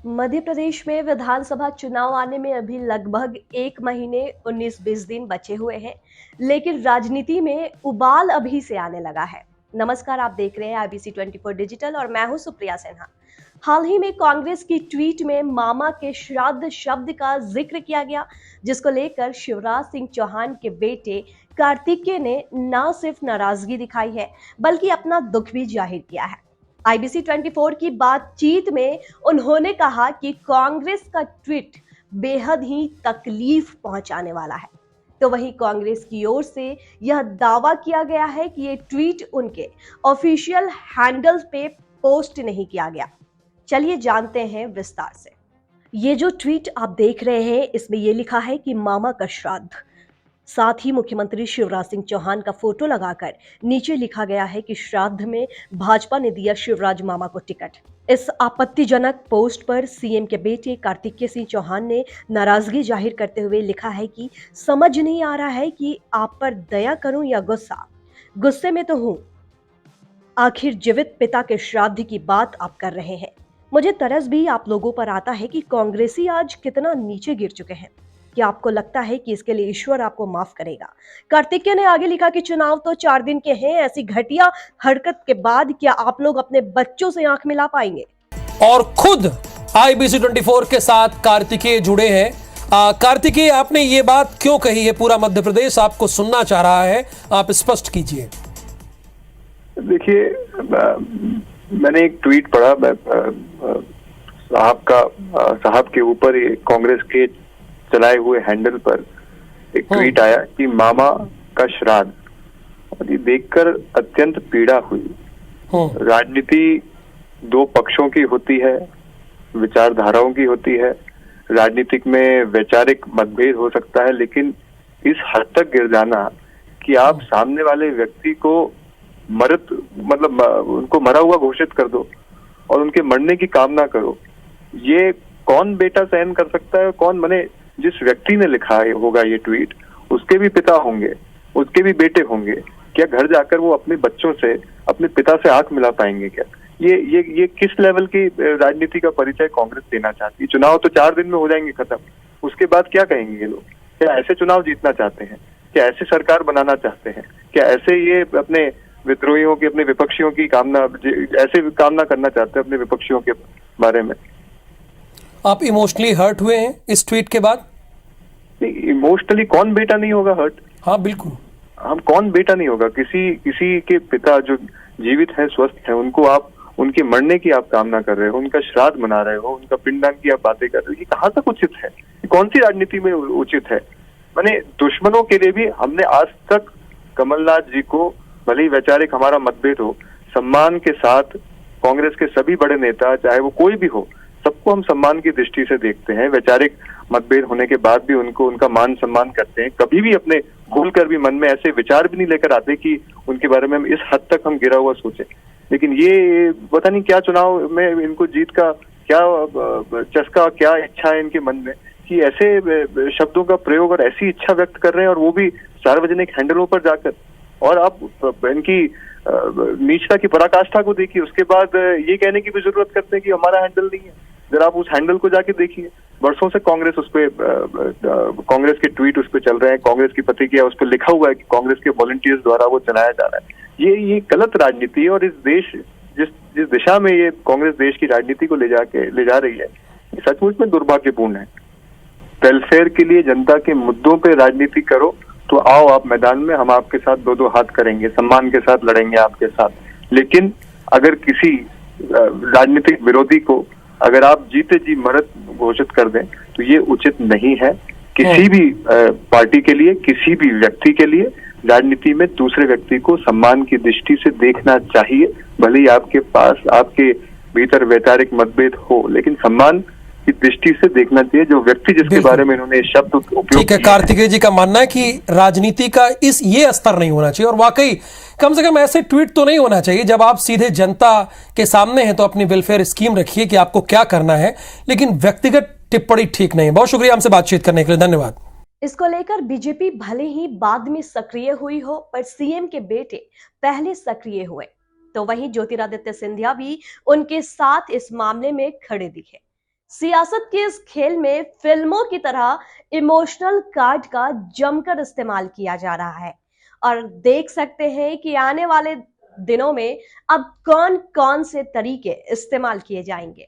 मध्य प्रदेश में विधानसभा चुनाव आने में अभी लगभग 1 महीने 19-20 दिन बचे हुए हैं, लेकिन राजनीति में उबाल अभी से आने लगा है। नमस्कार, आप देख रहे हैं आईबीसी 24 डिजिटल और मैं हूं सुप्रिया सिन्हा। हाल ही में कांग्रेस की ट्वीट में मामा के श्राद्ध शब्द का जिक्र किया गया, जिसको लेकर शिवराज सिंह चौहान के बेटे कार्तिकेय ने न सिर्फ नाराजगी दिखाई है, बल्कि अपना दुख भी जाहिर किया है। आईबीसी 24 की बातचीत में उन्होंने कहा कि कांग्रेस का ट्वीट बेहद ही तकलीफ पहुंचाने वाला है। तो वहीं कांग्रेस की ओर से यह दावा किया गया है कि ये ट्वीट उनके ऑफिशियल हैंडल पे पोस्ट नहीं किया गया। चलिए जानते हैं विस्तार से। ये जो ट्वीट आप देख रहे हैं, इसमें यह लिखा है कि मामा का श्राद्ध, साथ ही मुख्यमंत्री शिवराज सिंह चौहान का फोटो लगाकर नीचे लिखा गया है कि श्राद्ध में भाजपा ने दिया शिवराज मामा को टिकट। इस आपत्तिजनक पोस्ट पर सीएम के बेटे कार्तिकेय सिंह चौहान ने नाराजगी जाहिर करते हुए लिखा है कि समझ नहीं आ रहा है कि आप पर दया करूं या गुस्सा। गुस्से में तो हूं, आखिर जीवित पिता के श्राद्ध की बात आप कर रहे हैं। मुझे तरस भी आप लोगों पर आता है कि कांग्रेसी आज कितना नीचे गिर चुके हैं। क्या आपको लगता है कि इसके लिए ईश्वर आपको माफ करेगा? कार्तिकेय ने आगे लिखा कि चुनाव तो 4 दिन के हैं, ऐसी घटिया हरकत के बाद क्या आप लोग अपने बच्चों से आंख मिला पाएंगे? और खुद आईबीसी 24 के साथ कार्तिकेय जुड़े हैं। कार्तिकेय, आपने ये बात क्यों कही है? पूरा मध्य प्रदेश आपको सुनना चाह रहा है, आप स्पष्ट कीजिए। देखिए, मैंने एक ट्वीट पढ़ा साहब के ऊपर, कांग्रेस के चलाए हुए हैंडल पर एक ट्वीट आया कि मामा का श्राद्ध, और ये देखकर अत्यंत पीड़ा हुई। राजनीति दो पक्षों की होती है, विचारधाराओं की होती है। राजनीतिक में वैचारिक मतभेद हो सकता है, लेकिन इस हद तक गिर जाना कि आप सामने वाले व्यक्ति को उनको मरा हुआ घोषित कर दो और उनके मरने की कामना करो, ये कौन बेटा सहन कर सकता है? कौन? माने जिस व्यक्ति ने लिखा होगा ये ट्वीट, उसके भी पिता होंगे, उसके भी बेटे होंगे। क्या घर जाकर वो अपने बच्चों से, अपने पिता से आंख मिला पाएंगे? क्या ये किस लेवल की राजनीति का परिचय कांग्रेस देना चाहती है? चुनाव तो 4 दिन में हो जाएंगे खत्म, उसके बाद क्या कहेंगे ये लोग? क्या ऐसे चुनाव जीतना चाहते हैं? क्या ऐसे सरकार बनाना चाहते हैं? क्या ऐसे ये अपने विद्रोहियों की, अपने विपक्षियों की ऐसे कामना करना चाहते हैं अपने विपक्षियों के बारे में? आप इमोशनली हर्ट हुए हैं इस ट्वीट के बाद? इमोशनली कौन बेटा नहीं होगा हर्ट? हाँ बिल्कुल, हम कौन बेटा नहीं होगा? किसी के पिता जो जीवित है, स्वस्थ है, उनको आप उनके मरने की आप कामना कर रहे हो, उनका श्राद्ध मना रहे हो, उनका पिंडदान की आप बातें कर रहे हो। ये कहाँ तक उचित है? कौन सी राजनीति में उचित है? माने दुश्मनों के लिए भी हमने आज तक कमलनाथ जी को, भले ही वैचारिक हमारा मतभेद हो, सम्मान के साथ कांग्रेस के सभी बड़े नेता, चाहे वो कोई भी हो, सबको हम सम्मान की दृष्टि से देखते हैं। वैचारिक मतभेद होने के बाद भी उनका मान सम्मान करते हैं। कभी भी अपने भूल कर भी मन में ऐसे विचार भी नहीं लेकर आते कि उनके बारे में हम इस हद तक हम गिरा हुआ सोचे। लेकिन ये पता नहीं क्या चुनाव में इनको जीत का क्या चस्का, क्या इच्छा है इनके मन में कि ऐसे शब्दों का प्रयोग और ऐसी इच्छा व्यक्त कर रहे हैं, और वो भी सार्वजनिक हैंडलों पर जाकर। और आप इनकी नीचता की पराकाष्ठा को देखिए, उसके बाद ये कहने की भी जरूरत करते हैं कि हमारा हैंडल नहीं है। जरा आप उस हैंडल को जाके देखिए, वर्षों से कांग्रेस कांग्रेस के ट्वीट उस पर चल रहे हैं, कांग्रेस की प्रतिक्रिया उस पर लिखा हुआ है कि कांग्रेस के वॉलंटियर्स द्वारा वो चलाया जा रहा है। ये गलत राजनीति है, और इस देश जिस दिशा में ये कांग्रेस देश की राजनीति को ले जा रही है, ये सचमुच में दुर्भाग्यपूर्ण है। वेलफेयर के लिए, जनता के मुद्दों पे राजनीति करो तो आओ आप मैदान में, हम आपके साथ 2-2 हाथ करेंगे, सम्मान के साथ लड़ेंगे आपके साथ। लेकिन अगर किसी राजनीतिक विरोधी को अगर आप जीते जी मरत घोषित कर दें तो ये उचित नहीं है। किसी भी पार्टी के लिए, किसी भी व्यक्ति के लिए राजनीति में दूसरे व्यक्ति को सम्मान की दृष्टि से देखना चाहिए। भले ही आपके पास, आपके भीतर वैचारिक मतभेद हो, लेकिन सम्मान की दृष्टि से देखना चाहिए जो व्यक्ति जिसके बारे में इन्होंने शब्द उपयोग किया। ठीक है, कार्तिकेय जी का मानना है कि राजनीति का ये स्तर नहीं होना चाहिए, और वाकई कम से कम ऐसे ट्वीट तो नहीं होना चाहिए। जब आप सीधे जनता के सामने हैं तो अपनी वेलफेयर स्कीम रखिए कि आपको क्या करना है, लेकिन व्यक्तिगत टिप्पणी ठीक नहीं है। बहुत शुक्रिया हमसे बातचीत करने के लिए, धन्यवाद। इसको लेकर बीजेपी भले ही बाद में सक्रिय हुई हो, पर सीएम के बेटे पहले सक्रिय हुए। तो वहीं ज्योतिरादित्य सिंधिया भी उनके साथ इस मामले में खड़े दिखे। सियासत के इस खेल में फिल्मों की तरह इमोशनल कार्ड का जमकर इस्तेमाल किया जा रहा है और देख सकते हैं कि आने वाले दिनों में अब कौन कौन से तरीके इस्तेमाल किए जाएंगे।